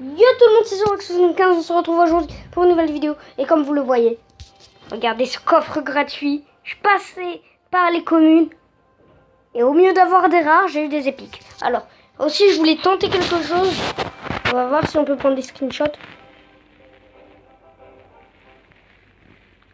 Yo tout le monde, c'est Zorax75, on se retrouve aujourd'hui pour une nouvelle vidéo. Et comme vous le voyez, regardez ce coffre gratuit. Je passais par les communes. Et au mieux d'avoir des rares, j'ai eu des épiques. Alors, aussi je voulais tenter quelque chose. On va voir si on peut prendre des screenshots.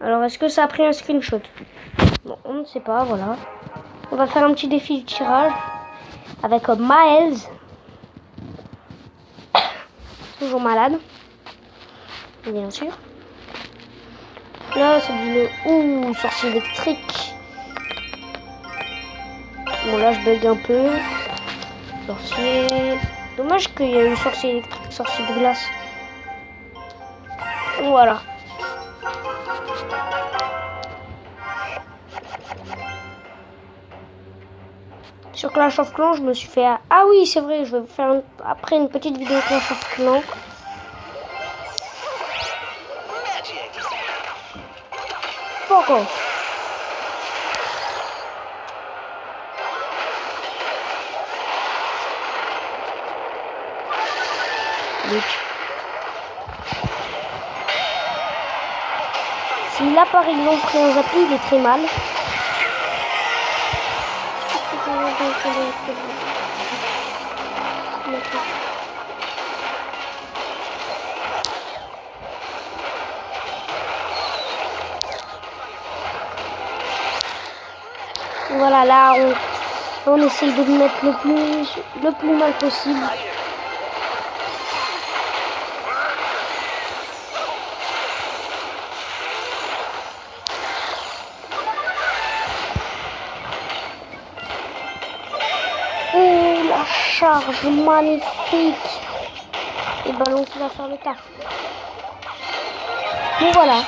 Alors, est-ce que ça a pris un screenshot? Bon, on ne sait pas, voilà. On va faire un petit défi de tirage avec Miles. Toujours malade, bien sûr. Là, c'est du... Ouh, sorcier électrique. Bon, là, je bug un peu. Sorcier... Dommage qu'il y a eu sorcier électrique, sorcier de glace. Voilà. Sur Clash of Clans, je me suis fait... Ah oui, c'est vrai, je vais vous faire après une petite vidéo Clash of Clans. Pourquoi? Si là par exemple pris un zapping, il est très mal. Voilà, là on essaye de le mettre le plus mal possible. Oh, la charge magnifique. Et ballon qui va faire le taf. Bon voilà,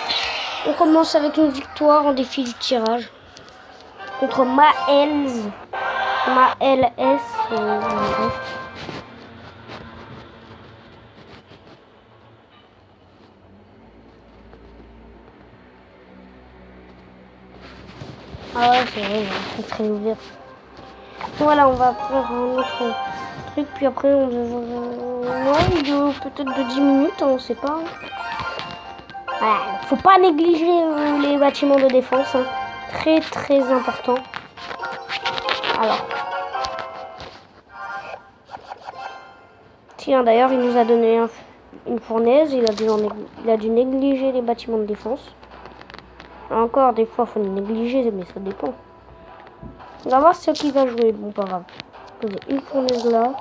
on commence avec une victoire en défi du tirage contre Maels. Ah ouais, c'est vrai, c'est très ouvert. Voilà, on va faire un autre truc, puis après on devrait... Ouais, vidéo peut-être de 10 minutes, on sait pas. Voilà, faut pas négliger les bâtiments de défense, hein. Très très important. Alors. Tiens, d'ailleurs, il nous a donné une fournaise, il a dû négliger les bâtiments de défense. Encore, des fois, faut les négliger, mais ça dépend. On va voir ce qui va jouer. Bon, pas grave. Poser une fournaise là.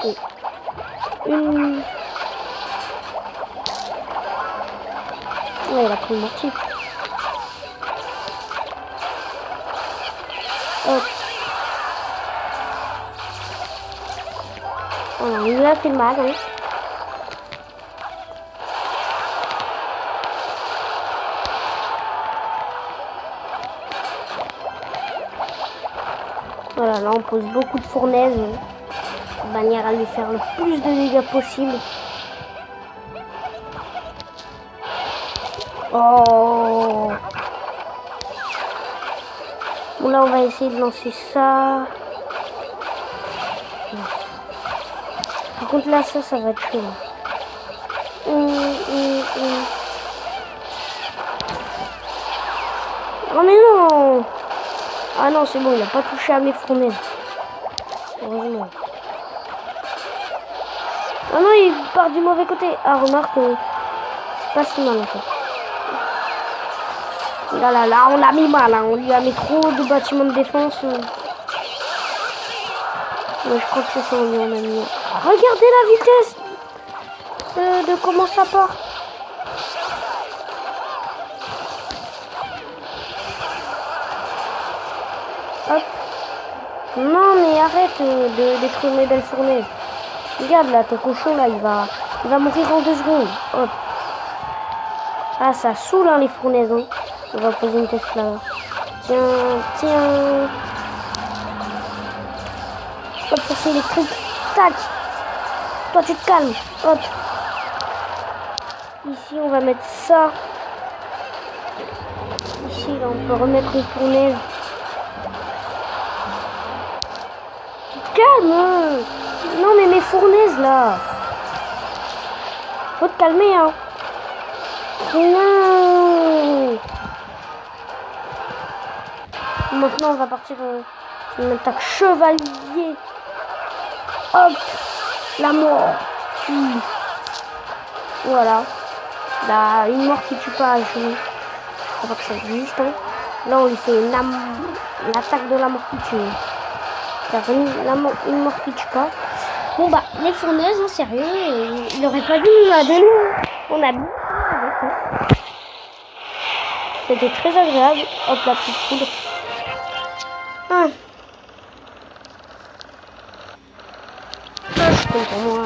Et une... Ouais, il a pris le mortier. Hop. Voilà, il lui a fait mal, hein. Voilà, là on pose beaucoup de fournaises de manière à lui faire le plus de dégâts possible. Oh! Bon, là on va essayer de lancer ça. Par contre là ça va être chaud. Oh mais non! Ah non, c'est bon, il n'a pas touché à mes fournaises. Heureusement. Ah non, il part du mauvais côté. Ah, remarque, c'est pas si mal en fait. Là, on l'a mis mal. Hein. On lui a mis trop de bâtiments de défense. Mais je crois que c'est ça, on lui en a mis. Regardez la vitesse de comment ça part. Hop. Non mais arrête de détruire mes belles fournaises. Regarde là, ton cochon là, il va mourir en 2 secondes. Hop. Ah ça saoule hein, les fournaises. Hein. On va poser une Tesla là. Tiens. Hop, ça c'est électrique. Tac. Toi tu te calmes. Hop. Ici on va mettre ça. Ici là on peut remettre une fournaise. Calme. Non mais mes fournaise là. Faut te calmer hein. Non. Maintenant on va partir une attaque chevalier. Hop. La mort. Voilà. Là, une mort qui tue pas. Je crois pas que ça existe. Hein. Là on lui fait l'attaque de la mort qui tue. Une mort qui tue pas. Bon bah les fournaises, hein, sérieux, il aurait pas dû nous la donner. On a bien avec, hein. C'était très agréable. Hop la petite poudre. Ah. Ah, je suis content moi.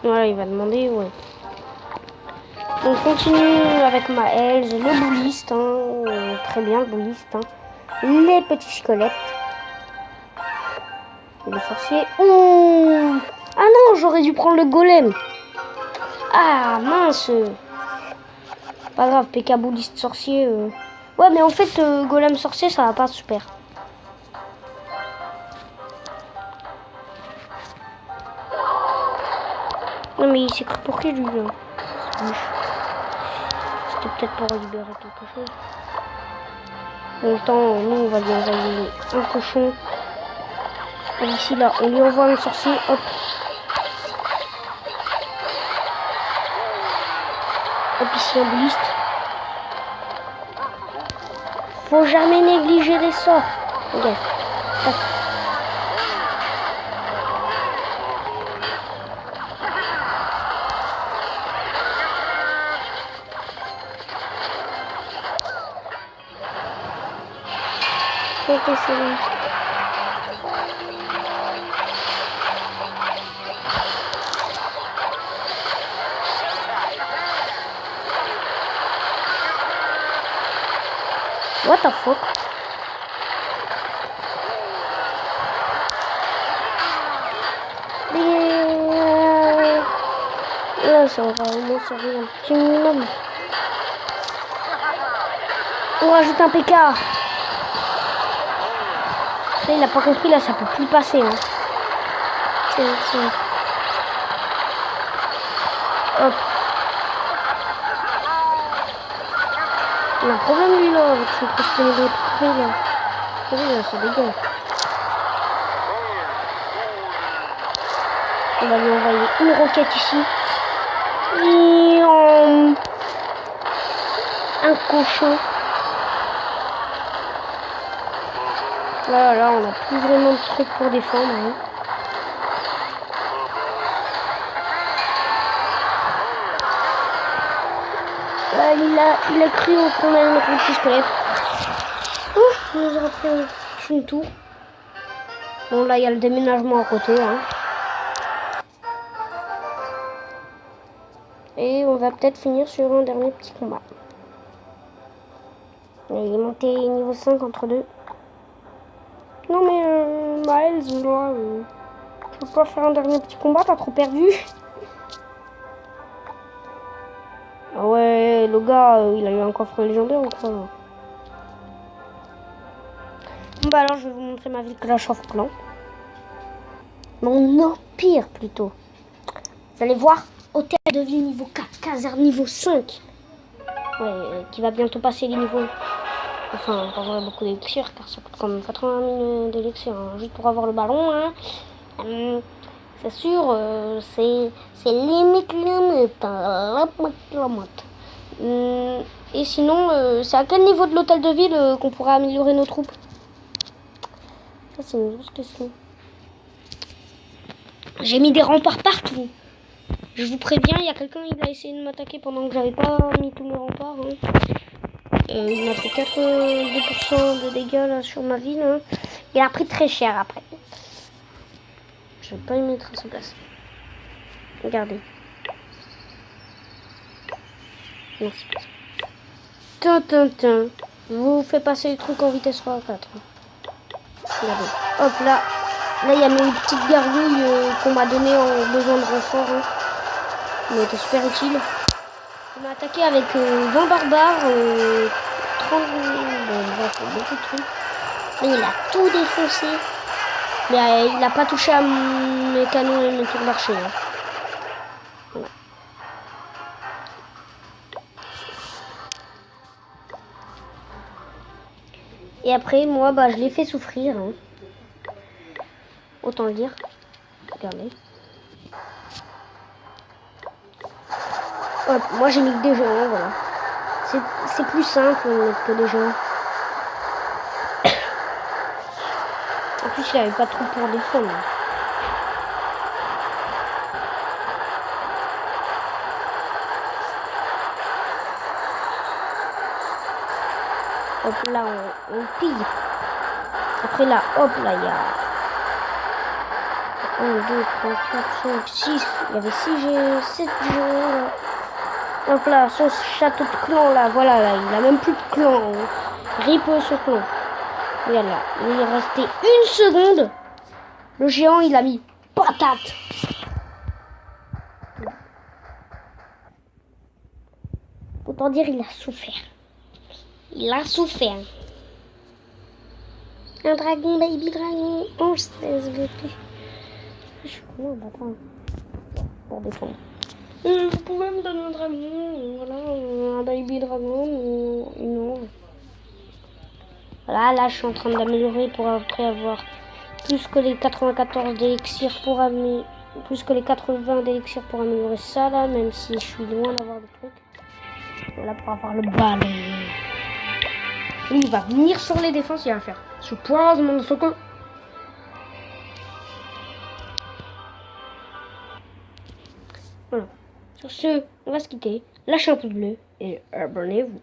Voilà, il va demander, ouais. On continue avec Maëls, le bouliste, hein, très bien le bouliste, hein. Les petits squelettes. Le sorcier. Oh ah non, j'aurais dû prendre le golem. Ah mince. Pas grave, PK bouliste sorcier. Ouais, mais en fait, golem sorcier, ça va pas super. Non mais il s'est cru pour qui lui là? C'était peut-être pour libérer quelque chose. En même temps, nous on va lui envoyer un cochon. Ici là, on lui envoie un sorcier. Hop. Hop ici un bouliste. Faut jamais négliger les sorts. Ok. Tac. Ok, c'est bon. What the fuck? Là, ça va vraiment servir un petit minimum. On rajoute un PK. Là, il a pas compris, là, ça peut plus passer. Hein. Tiens. Hop. Il a un problème lui là avec son crossplay de près là. Vous savez là, ça dégage. On va lui envoyer une roquette ici. Et un cochon. Là, on a plus vraiment de trucs pour défendre. Hein. Il a cru qu'on allait mettre un petit squelette. Ouf, il nous aura pris un tour. Bon, là, il y a le déménagement à côté. Hein. Et on va peut-être finir sur un dernier petit combat. Il est monté niveau 5 entre deux. Non, mais Miles, là, tu peux pas faire un dernier petit combat, t'as trop perdu. Ah ouais, le gars, il a eu un coffre légendaire ou quoi là? Bon bah alors je vais vous montrer ma ville Clash of Clans. Mon empire plutôt. Vous allez voir, hôtel de ville niveau 4, caserne niveau 5. Ouais, qui va bientôt passer les niveaux. Enfin, pas avoir beaucoup d'élixir car ça coûte quand même 80 000 d'élixir hein, juste pour avoir le ballon. Hein. C'est sûr, c'est limite. Et sinon, c'est à quel niveau de l'hôtel de ville qu'on pourra améliorer nos troupes? Ça, c'est une grosse question. J'ai mis des remparts partout. Je vous préviens, il y a quelqu'un qui a essayé de m'attaquer pendant que j'avais pas mis tous mes remparts. Hein. Il m'a fait 82% de dégâts là, sur ma ville. Hein. Il a pris très cher après. Je vais pas y mettre à sa place. Regardez. Merci. Tintin. Je vous fais passer les trucs en vitesse 3 à 4. Regardez. Hop là. Là, il y a mes petites gargouilles qu'on m'a donné en besoin de renfort. Hein. Ils m'ont été super utiles. Il m'a attaqué avec 20 barbares, 30. Bon, il va faire beaucoup de trucs. Et il a tout défoncé. Mais il n'a pas touché à mes canons et mes tours d'archer. Hein. Voilà. Et après, moi, bah, je l'ai fait souffrir. Hein. Autant le dire. Regardez. Hop, moi j'ai mis que des gens, voilà. C'est plus simple que des gens. En plus, il avait pas trop pour défendre. Hop là, on pille. Après là, hop là, il y a 1, 2, 3, 4, 5, 6. Il y avait 7 géants. Hop là, son château de clan là, voilà, là, il a même plus de clan. Rip ce clan. Regarde là, il est resté 1 seconde. Le géant, il a mis patate. Autant dire, il a souffert. Il a souffert. Un dragon, baby dragon, ange 16 VP. Je suis comment, bâtard. Pour défendre. Vous pouvez me donner un dragon, voilà, un baby dragon, non. Voilà, là je suis en train d'améliorer pour après avoir plus que les 94 d'élixir pour améliorer, plus que les 80 d'élixir pour améliorer ça là, même si je suis loin d'avoir des trucs. Voilà, pour avoir le ballon. Lui, il va venir sur les défenses, il va faire. Je pose mon second. Voilà. Sur ce, on va se quitter. Lâchez un pouce bleu et abonnez-vous.